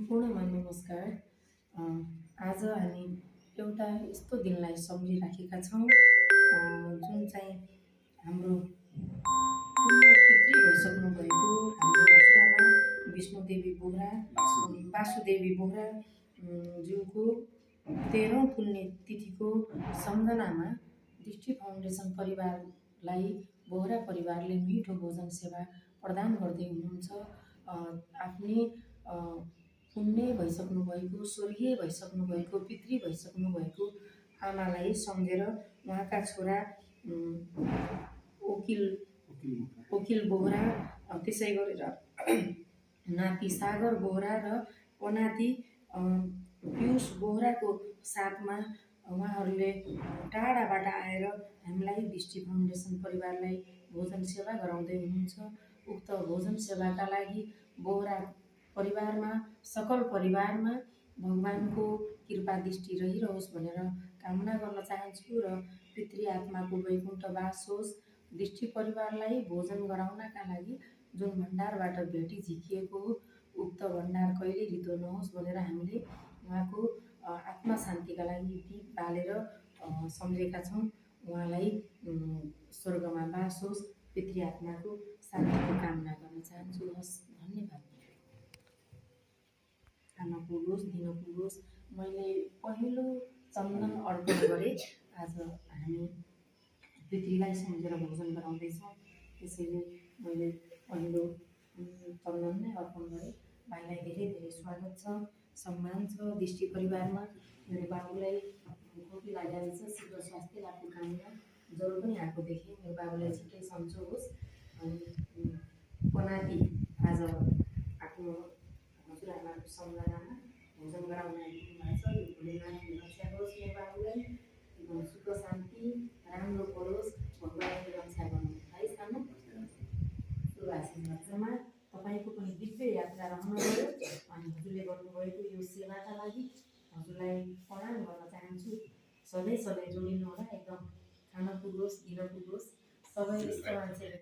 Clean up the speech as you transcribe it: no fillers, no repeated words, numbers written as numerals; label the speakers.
Speaker 1: सम्पूर्णमा नमस्कार। आज हामी एउटा यस्तो दिनलाई सम्झिराखेका छौँ जुन चाहिँ हाम्रो पुण्यतिथि भइसक्नु भएको हाम्रो हजुरआमा विष्णुदेवी बोहरा वासुदेवी बोहरा ज्यूको 13औं पुण्यतिथिको सम्झनामा दृष्टि फाउन्डेसन परिवारलाई बोहरा परिवारले मिठो भोजन सेवा प्रदान गर्दै हुनुहुन्छ। आफ्नै पुण्य भइसक्नु भएको, स्वर्गीय भइसक्नु भएको, पितृ भइसक्नु भएको आमालाई सम्झेर उहाँका छोरा वकिल बोहरा, त्यसै गरेर नाति सागर बोहरा र पनाति पियुष बोहराको साथमा उहाँहरूले टाढाबाट आएर हामीलाई दृष्टि फाउन्डेसन परिवारलाई भोजन सेवा गराउँदै हुनुहुन्छ। उक्त भोजन सेवाका लागि बोहरा परिवारमा, सकल परिवारमा भगवानको कृपा दृष्टि रहिरहोस् भनेर कामना गर्न चाहन्छु र पितृ आत्माको वैकुण्ठ वास होस्। दृष्टि परिवारलाई भोजन गराउनका लागि जुन भण्डारबाट भेटी झिकिएको हो उक्त भण्डार कहिले रित्तो नहोस् भनेर हामीले उहाँको आत्मा शान्तिका लागि दीप बालेर सम्झेका छौँ। उहाँलाई स्वर्गमा वास होस्, पितृ आत्माको शान्तिको कामना गर्न चाहन्छु। हस्, धन्यवाद। खान पुगोस्, दिन पुगोस्। मैले पहिलो चन्दन अर्पण गरेँ। आज हामी पितृलाई सम्झेर भोजन गराउँदैछौँ, त्यसैले मैले पहिलो चन्दन नै अर्पण गरेँ। भाइलाई धेरै धेरै स्वागत छ, सम्मान छ। दृष्टि परिवारमा मेरो बाबुलाई खोकी लागेको छ, शीघ्र स्वास्थ्य लाभको कामना जरो पनि आएको देखेँ। मेरो बाबुलाई छिट्टै सन्चो होस्। अनि पनाति आज आफ्नो हजुरआमाको सम्झनामा भोजन गराउन आइपुग्नु भएको छ। यो भोलेनाथले रक्षा गरोस् मेरो बाबुलाई, एकदम सुख शान्ति राम्रो परोस्, भगवानले रक्षा गर्नु है। सानो शुभ आशीर्वादमा तपाईँको पनि दिव्य यात्रा रहन गयो। अनि हजुरले गर्नुभएको यो सेवाका लागि हजुरलाई प्रणाम गर्न चाहन्छु। सधैँ सधैँ जोडिनु होला, एकदम खान पुगोस्, दिन पुगोस्। सबै यस्तो मान्छेले